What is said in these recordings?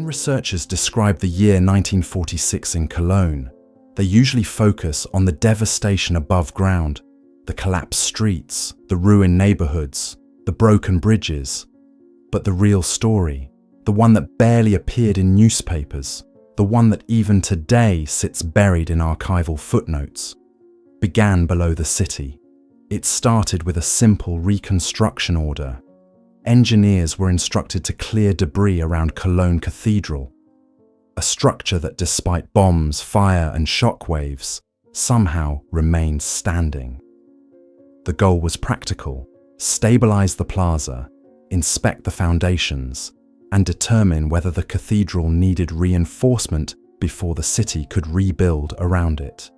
researchers describe the year 1946 in Cologne, they usually focus on the devastation above ground, the collapsed streets, the ruined neighborhoods, the broken bridges. But the real story, the one that barely appeared in newspapers, the one that even today sits buried in archival footnotes, began below the city. It started with a simple reconstruction order. Engineers were instructed to clear debris around Cologne Cathedral, a structure that, despite bombs, fire and shockwaves, somehow remained standing. The goal was practical: stabilize the plaza, inspect the foundations, and determine whether the cathedral needed reinforcement before the city could rebuild around it.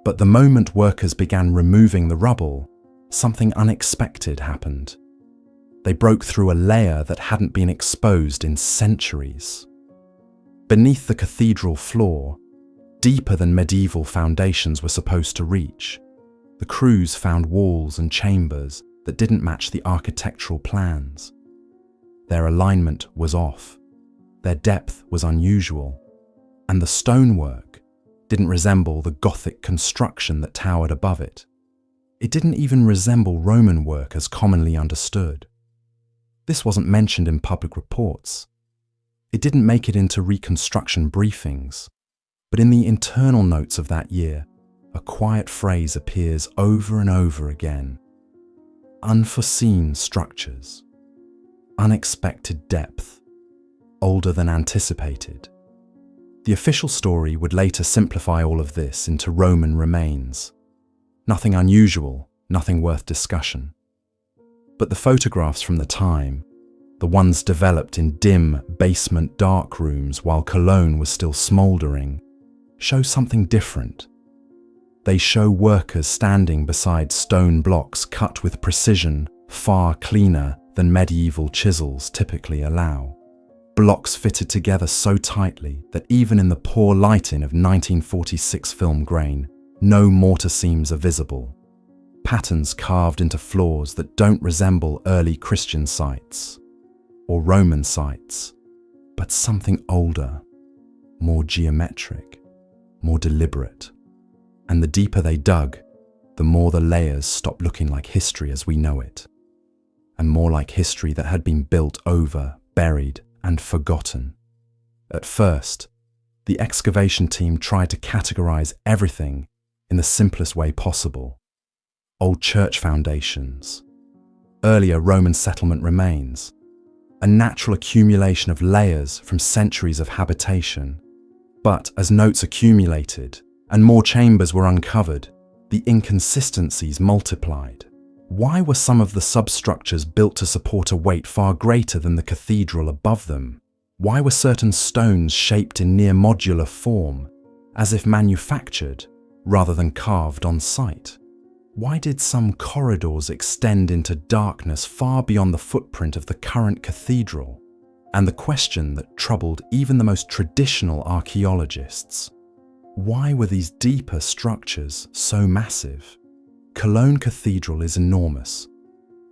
But the moment workers began removing the rubble, something unexpected happened. They broke through a layer that hadn't been exposed in centuries. Beneath the cathedral floor, deeper than medieval foundations were supposed to reach, the crews found walls and chambers that didn't match the architectural plans. Their alignment was off, their depth was unusual, and the stonework didn't resemble the Gothic construction that towered above it. It didn't even resemble Roman work as commonly understood. This wasn't mentioned in public reports. It didn't make it into reconstruction briefings, but in the internal notes of that year, a quiet phrase appears over and over again: unforeseen structures, unexpected depth, older than anticipated. The official story would later simplify all of this into Roman remains. Nothing unusual, nothing worth discussion. But the photographs from the time, the ones developed in dim basement dark rooms while Cologne was still smouldering, show something different. They show workers standing beside stone blocks cut with precision far cleaner than medieval chisels typically allow. Blocks fitted together so tightly that even in the poor lighting of 1946 film grain, no mortar seams are visible. Patterns carved into floors that don't resemble early Christian sites or Roman sites, but something older, more geometric, more deliberate. And the deeper they dug, the more the layers stopped looking like history as we know it, and more like history that had been built over, buried, and forgotten. At first, the excavation team tried to categorize everything in the simplest way possible. Old church foundations, earlier Roman settlement remains, a natural accumulation of layers from centuries of habitation. But as notes accumulated and more chambers were uncovered, the inconsistencies multiplied. Why were some of the substructures built to support a weight far greater than the cathedral above them? Why were certain stones shaped in near modular form, as if manufactured rather than carved on site? Why did some corridors extend into darkness far beyond the footprint of the current cathedral? And the question that troubled even the most traditional archaeologists: why were these deeper structures so massive? Cologne Cathedral is enormous,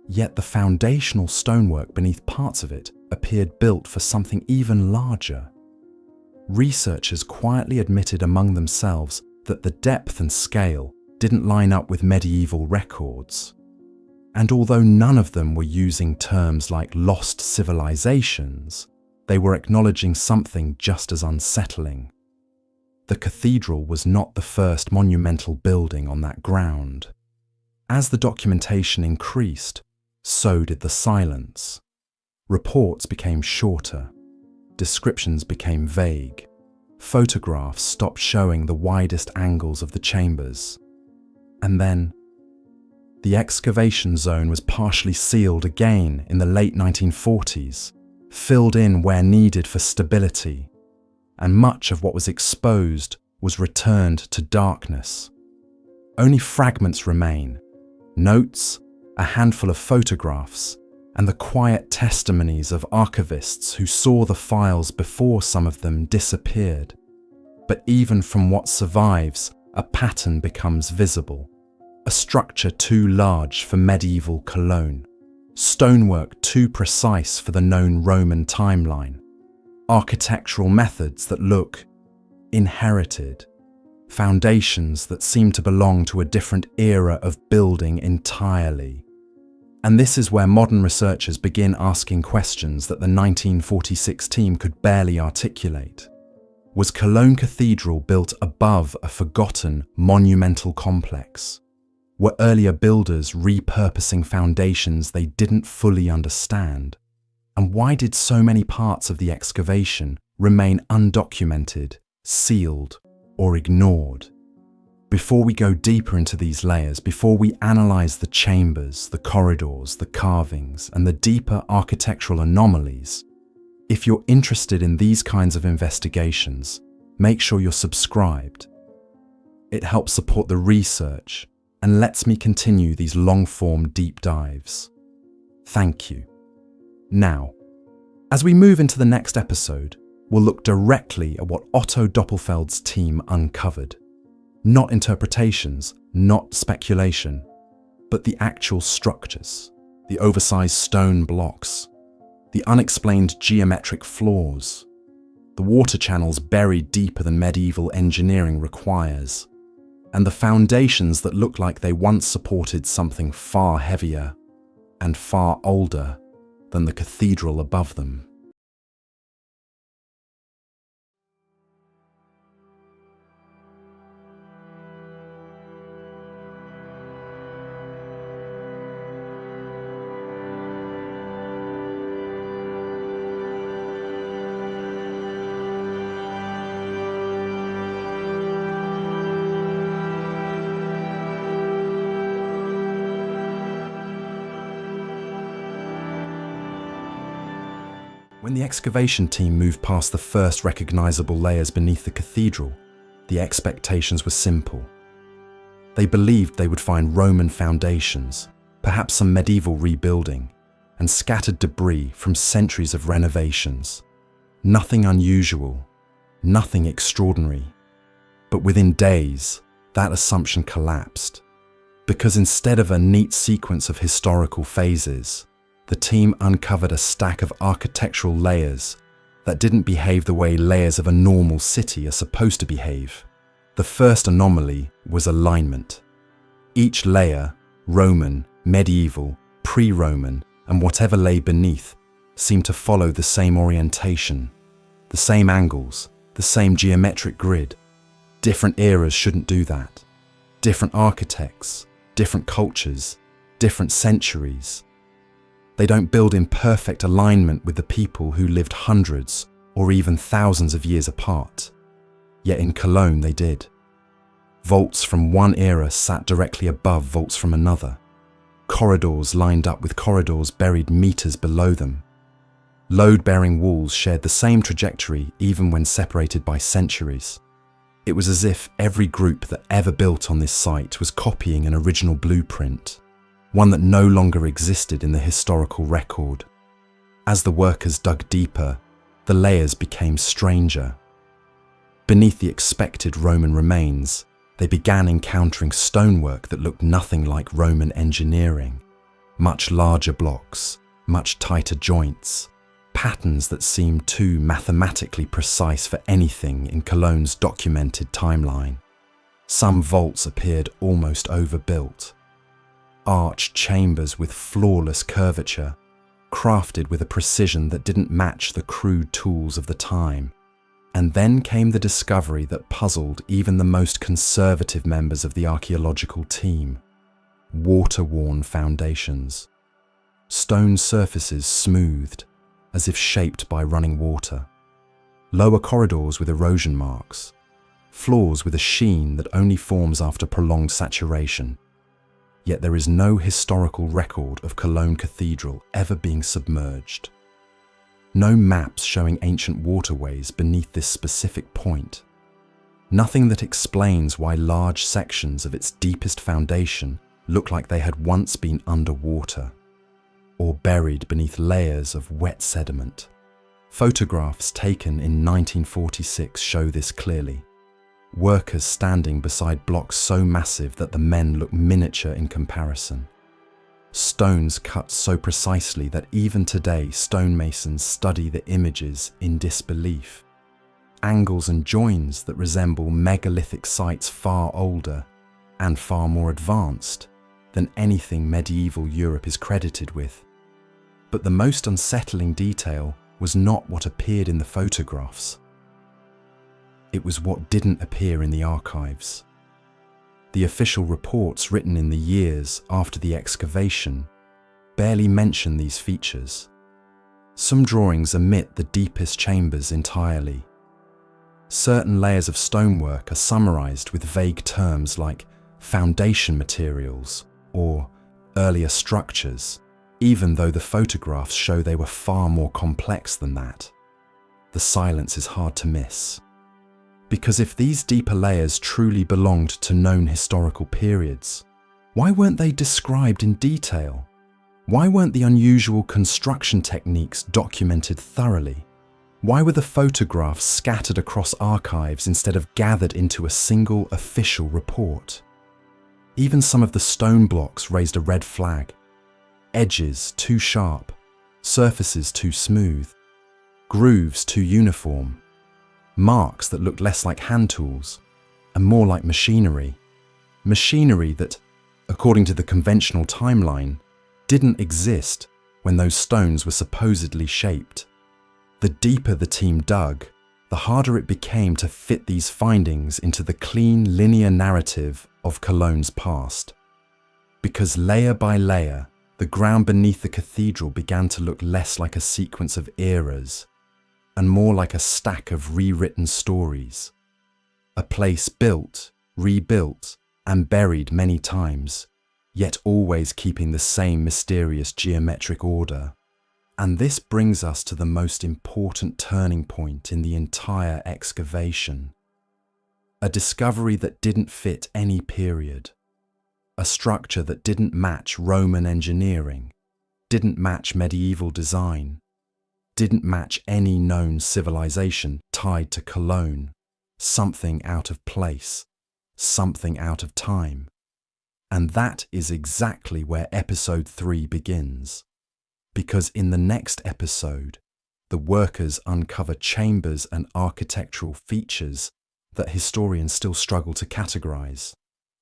yet the foundational stonework beneath parts of it appeared built for something even larger. Researchers quietly admitted among themselves that the depth and scale didn't line up with medieval records. And although none of them were using terms like lost civilizations, they were acknowledging something just as unsettling. The cathedral was not the first monumental building on that ground. As the documentation increased, so did the silence. Reports became shorter, descriptions became vague, photographs stopped showing the widest angles of the chambers. And then, the excavation zone was partially sealed again in the late 1940s, filled in where needed for stability, and much of what was exposed was returned to darkness. Only fragments remain: notes, a handful of photographs, and the quiet testimonies of archivists who saw the files before some of them disappeared. But even from what survives, a pattern becomes visible. A structure too large for medieval Cologne, stonework too precise for the known Roman timeline, architectural methods that look inherited, foundations that seem to belong to a different era of building entirely. And this is where modern researchers begin asking questions that the 1946 team could barely articulate. Was Cologne Cathedral built above a forgotten monumental complex? Were earlier builders repurposing foundations they didn't fully understand? And why did so many parts of the excavation remain undocumented, sealed, or ignored? Before we go deeper into these layers, before we analyze the chambers, the corridors, the carvings, and the deeper architectural anomalies, if you're interested in these kinds of investigations, make sure you're subscribed. It helps support the research and lets me continue these long-form deep dives. Thank you. Now, as we move into the next episode, we'll look directly at what Otto Doppelfeld's team uncovered. Not interpretations, not speculation, but the actual structures, the oversized stone blocks, the unexplained geometric flaws, the water channels buried deeper than medieval engineering requires, and the foundations that look like they once supported something far heavier and far older than the cathedral above them. When the excavation team moved past the first recognizable layers beneath the cathedral, the expectations were simple. They believed they would find Roman foundations, perhaps some medieval rebuilding, and scattered debris from centuries of renovations. Nothing unusual, nothing extraordinary. But within days, that assumption collapsed, because instead of a neat sequence of historical phases, the team uncovered a stack of architectural layers that didn't behave the way layers of a normal city are supposed to behave. The first anomaly was alignment. Each layer, Roman, medieval, pre-Roman, and whatever lay beneath, seemed to follow the same orientation, the same angles, the same geometric grid. Different eras shouldn't do that. Different architects, different cultures, different centuries. They don't build in perfect alignment with the people who lived hundreds or even thousands of years apart. Yet in Cologne they did. Vaults from one era sat directly above vaults from another. Corridors lined up with corridors buried meters below them. Load-bearing walls shared the same trajectory even when separated by centuries. It was as if every group that ever built on this site was copying an original blueprint, one that no longer existed in the historical record. As the workers dug deeper, the layers became stranger. Beneath the expected Roman remains, they began encountering stonework that looked nothing like Roman engineering. Much larger blocks, much tighter joints, patterns that seemed too mathematically precise for anything in Cologne's documented timeline. Some vaults appeared almost overbuilt. Arched chambers with flawless curvature, crafted with a precision that didn't match the crude tools of the time. And then came the discovery that puzzled even the most conservative members of the archaeological team: water-worn foundations. Stone surfaces smoothed, as if shaped by running water. Lower corridors with erosion marks. Floors with a sheen that only forms after prolonged saturation. Yet there is no historical record of Cologne Cathedral ever being submerged. No maps showing ancient waterways beneath this specific point. Nothing that explains why large sections of its deepest foundation look like they had once been underwater, or buried beneath layers of wet sediment. Photographs taken in 1946 show this clearly. Workers standing beside blocks so massive that the men look miniature in comparison. stones cut so precisely that even today stonemasons study the images in disbelief. Angles and joins that resemble megalithic sites far older and far more advanced than anything medieval Europe is credited with. But the most unsettling detail was not what appeared in the photographs. It was what didn't appear in the archives. The official reports written in the years after the excavation barely mention these features. Some drawings omit the deepest chambers entirely. Certain layers of stonework are summarized with vague terms like foundation materials or earlier structures, even though the photographs show they were far more complex than that. The silence is hard to miss. Because if these deeper layers truly belonged to known historical periods, why weren't they described in detail? Why weren't the unusual construction techniques documented thoroughly? Why were the photographs scattered across archives instead of gathered into a single official report? Even some of the stone blocks raised a red flag. Edges too sharp, surfaces too smooth, grooves too uniform, marks that looked less like hand tools and more like machinery. Machinery that, according to the conventional timeline, didn't exist when those stones were supposedly shaped. The deeper the team dug, the harder it became to fit these findings into the clean, linear narrative of Cologne's past. Because layer by layer, the ground beneath the cathedral began to look less like a sequence of eras and more like a stack of rewritten stories. A place built, rebuilt, and buried many times, yet always keeping the same mysterious geometric order. And this brings us to the most important turning point in the entire excavation. A discovery that didn't fit any period. A structure that didn't match Roman engineering, didn't match medieval design, didn't match any known civilization tied to Cologne. Something out of place, something out of time. And that is exactly where episode 3 begins. Because in the next episode, the workers uncover chambers and architectural features that historians still struggle to categorize.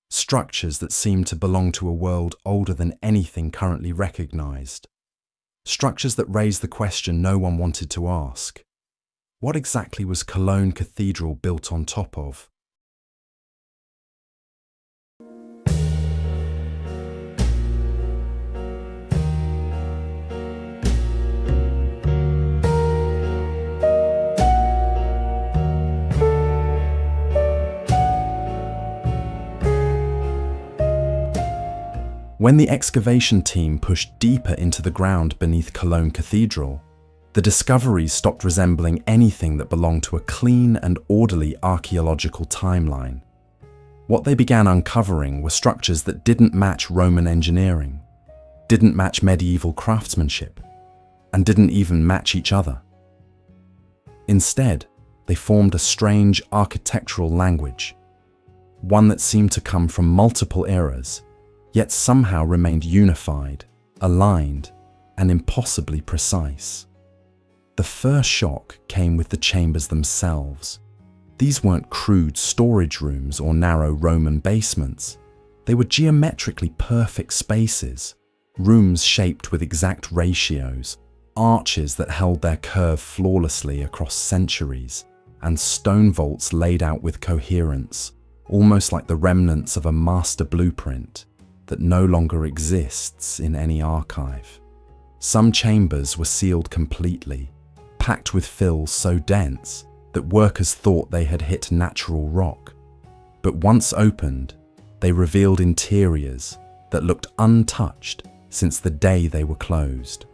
Structures that seem to belong to a world older than anything currently recognized. Structures that raise the question no one wanted to ask. What exactly was Cologne Cathedral built on top of? When the excavation team pushed deeper into the ground beneath Cologne Cathedral, the discoveries stopped resembling anything that belonged to a clean and orderly archaeological timeline. What they began uncovering were structures that didn't match Roman engineering, didn't match medieval craftsmanship, and didn't even match each other. Instead, they formed a strange architectural language, one that seemed to come from multiple eras, yet somehow remained unified, aligned, and impossibly precise. The first shock came with the chambers themselves. These weren't crude storage rooms or narrow Roman basements. They were geometrically perfect spaces, rooms shaped with exact ratios, arches that held their curve flawlessly across centuries, and stone vaults laid out with coherence, almost like the remnants of a master blueprint that no longer exists in any archive. Some chambers were sealed completely, packed with fill so dense that workers thought they had hit natural rock. But once opened, they revealed interiors that looked untouched since the day they were closed.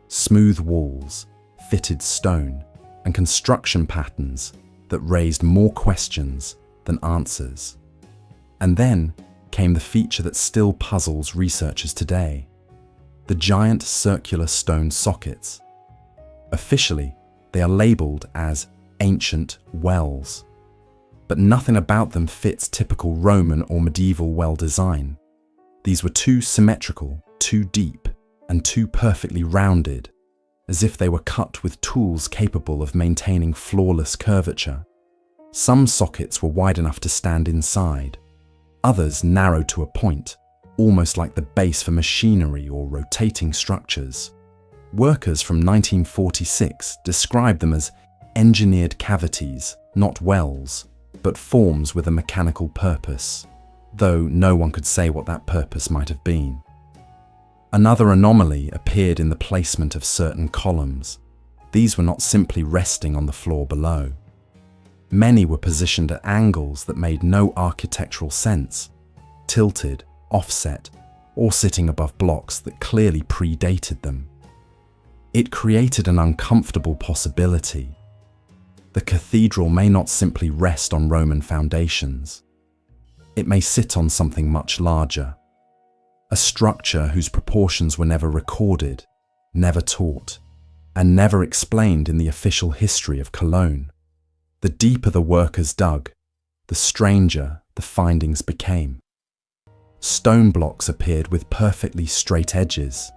Smooth walls, fitted stone, and construction patterns that raised more questions than answers. And then came the feature that still puzzles researchers today: the giant circular stone sockets. Officially, they are labelled as ancient wells, but nothing about them fits typical Roman or medieval well design. These were too symmetrical, too deep and too perfectly rounded, as if they were cut with tools capable of maintaining flawless curvature. Some sockets were wide enough to stand inside, others narrow to a point, almost like the base for machinery or rotating structures. Workers from 1946 described them as engineered cavities, not wells, but forms with a mechanical purpose, though no one could say what that purpose might have been. Another anomaly appeared in the placement of certain columns. These were not simply resting on the floor below. Many were positioned at angles that made no architectural sense, tilted, offset, or sitting above blocks that clearly predated them. It created an uncomfortable possibility. The cathedral may not simply rest on Roman foundations. It may sit on something much larger, a structure whose proportions were never recorded, never taught, and never explained in the official history of Cologne. The deeper the workers dug, the stranger the findings became. Stone blocks appeared with perfectly straight edges.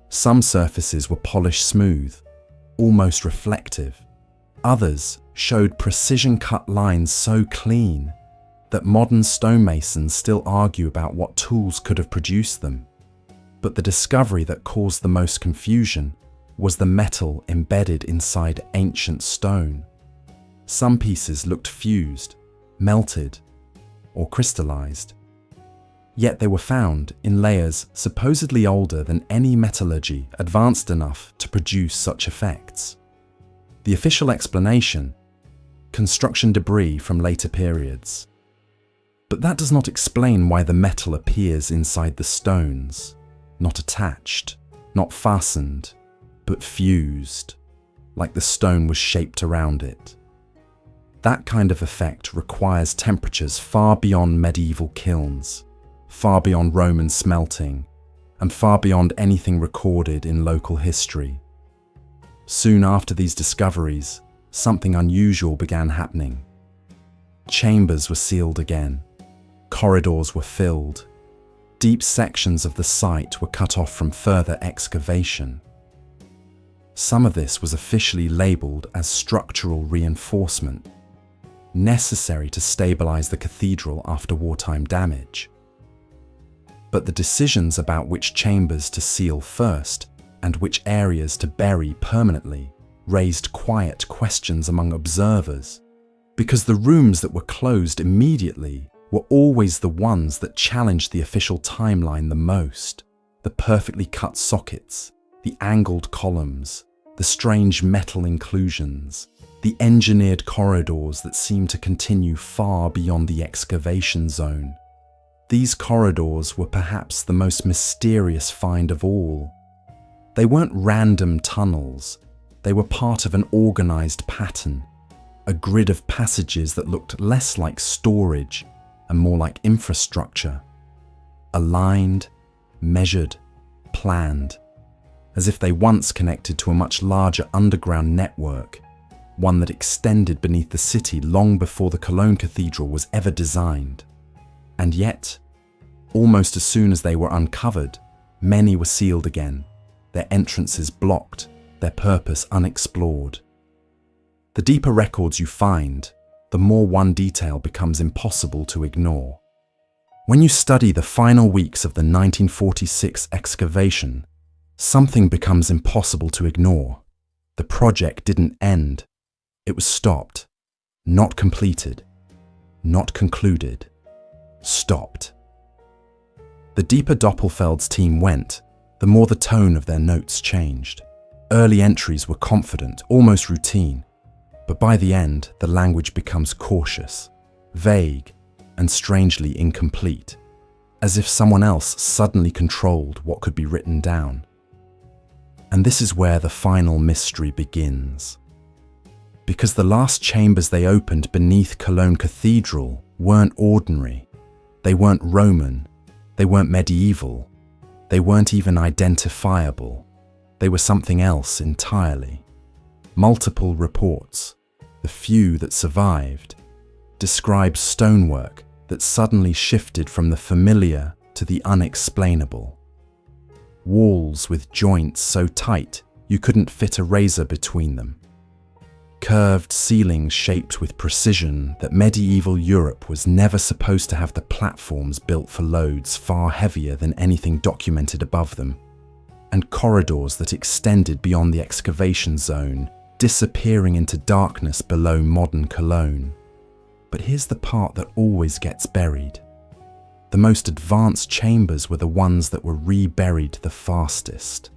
Some surfaces were polished smooth, almost reflective. Others showed precision-cut lines so clean that modern stonemasons still argue about what tools could have produced them. But the discovery that caused the most confusion was the metal embedded inside ancient stone. Some pieces looked fused, melted, or crystallized. Yet they were found in layers supposedly older than any metallurgy advanced enough to produce such effects. The official explanation: construction debris from later periods. But that does not explain why the metal appears inside the stones, not attached, not fastened, but fused, like the stone was shaped around it. That kind of effect requires temperatures far beyond medieval kilns, far beyond Roman smelting, and far beyond anything recorded in local history. Soon after these discoveries, something unusual began happening. Chambers were sealed again. Corridors were filled. Deep sections of the site were cut off from further excavation. Some of this was officially labelled as structural reinforcement, necessary to stabilize the cathedral after wartime damage. But the decisions about which chambers to seal first and which areas to bury permanently raised quiet questions among observers, because the rooms that were closed immediately were always the ones that challenged the official timeline the most. The perfectly cut sockets, the angled columns, the strange metal inclusions, the engineered corridors that seemed to continue far beyond the excavation zone. These corridors were perhaps the most mysterious find of all. They weren't random tunnels. They were part of an organized pattern, a grid of passages that looked less like storage and more like infrastructure, aligned, measured, planned, as if they once connected to a much larger underground network, one that extended beneath the city long before the Cologne Cathedral was ever designed. And yet, almost as soon as they were uncovered, many were sealed again, their entrances blocked, their purpose unexplored. The deeper records you find, the more one detail becomes impossible to ignore. When you study the final weeks of the 1946 excavation, something becomes impossible to ignore. The project didn't end. It was stopped, not completed, not concluded, stopped. The deeper Doppelfeld's team went, the more the tone of their notes changed. Early entries were confident, almost routine, but by the end, the language becomes cautious, vague, and strangely incomplete, as if someone else suddenly controlled what could be written down. And this is where the final mystery begins. Because the last chambers they opened beneath Cologne Cathedral weren't ordinary. They weren't Roman. They weren't medieval. They weren't even identifiable. They were something else entirely. Multiple reports, the few that survived, describe stonework that suddenly shifted from the familiar to the unexplainable. walls with joints so tight you couldn't fit a razor between them, curved ceilings shaped with precision that medieval Europe was never supposed to have the platforms built for loads far heavier than anything documented above them, and corridors that extended beyond the excavation zone, disappearing into darkness below modern Cologne. But here's the part that always gets buried. The most advanced chambers were the ones that were reburied the fastest.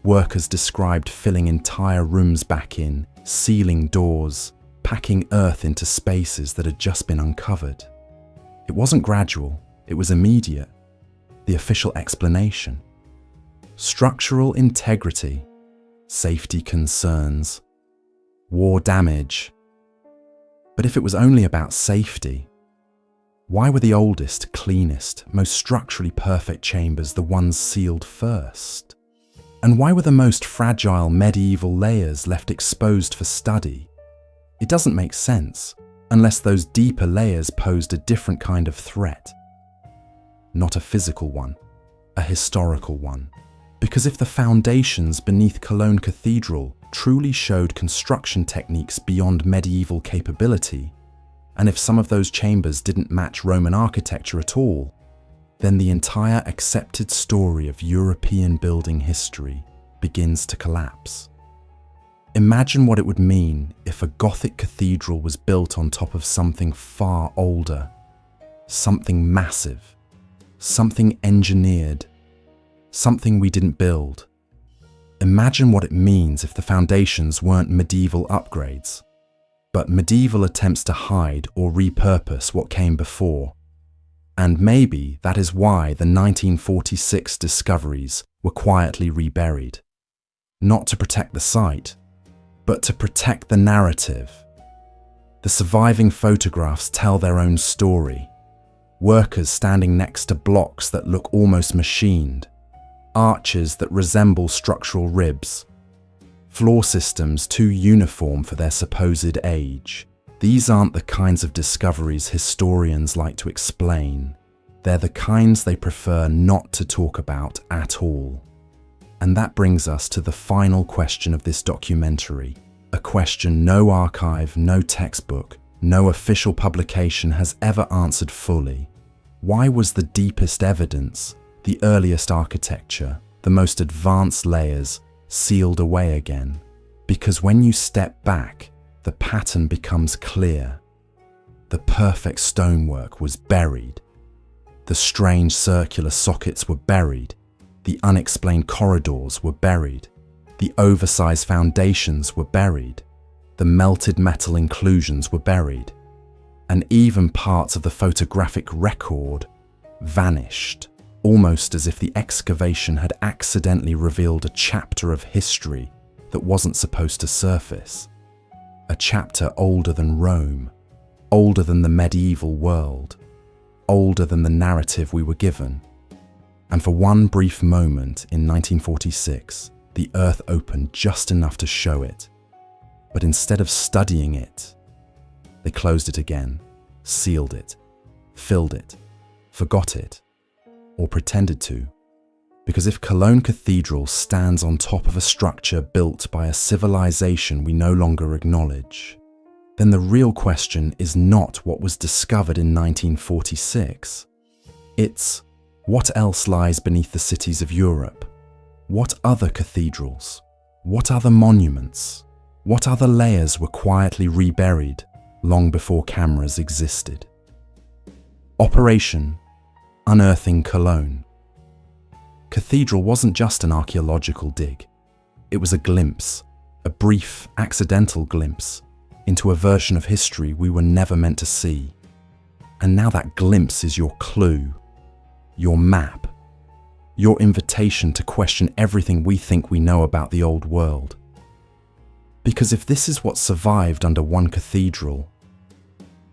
Workers described filling entire rooms back in, sealing doors, packing earth into spaces that had just been uncovered. It wasn't gradual, it was immediate. The official explanation: structural integrity, safety concerns, war damage. But if it was only about safety, why were the oldest, cleanest, most structurally perfect chambers the ones sealed first? And why were the most fragile medieval layers left exposed for study? It doesn't make sense, unless those deeper layers posed a different kind of threat. Not a physical one, a historical one. Because if the foundations beneath Cologne Cathedral truly showed construction techniques beyond medieval capability, and if some of those chambers didn't match Roman architecture at all, then the entire accepted story of European building history begins to collapse. Imagine what it would mean if a Gothic cathedral was built on top of something far older, something massive, something engineered, something we didn't build. Imagine what it means if the foundations weren't medieval upgrades, but medieval attempts to hide or repurpose what came before. And maybe that is why the 1946 discoveries were quietly reburied. Not to protect the site, but to protect the narrative. The surviving photographs tell their own story. Workers standing next to blocks that look almost machined, arches that resemble structural ribs, floor systems too uniform for their supposed age. These aren't the kinds of discoveries historians like to explain. They're the kinds they prefer not to talk about at all. And that brings us to the final question of this documentary, a question no archive, no textbook, no official publication has ever answered fully. Why was the deepest evidence, the earliest architecture, the most advanced layers, sealed away again? Because when you step back, the pattern becomes clear. The perfect stonework was buried. The strange circular sockets were buried. The unexplained corridors were buried. The oversized foundations were buried. The melted metal inclusions were buried. And even parts of the photographic record vanished, almost as if the excavation had accidentally revealed a chapter of history that wasn't supposed to surface. A chapter older than Rome, older than the medieval world, older than the narrative we were given. And for one brief moment in 1946, the earth opened just enough to show it. But instead of studying it, they closed it again, sealed it, filled it, forgot it, or pretended to. Because if Cologne Cathedral stands on top of a structure built by a civilization we no longer acknowledge, then the real question is not what was discovered in 1946. It's what else lies beneath the cities of Europe? What other cathedrals? What other monuments? What other layers were quietly reburied long before cameras existed? Operation Unearthing Cologne. Cathedral wasn't just an archaeological dig. It was a glimpse, a brief, accidental glimpse, into a version of history we were never meant to see. And now that glimpse is your clue, your map, your invitation to question everything we think we know about the old world. Because if this is what survived under one cathedral,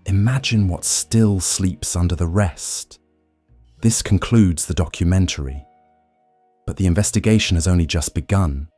imagine what still sleeps under the rest. This concludes the documentary. But the investigation has only just begun.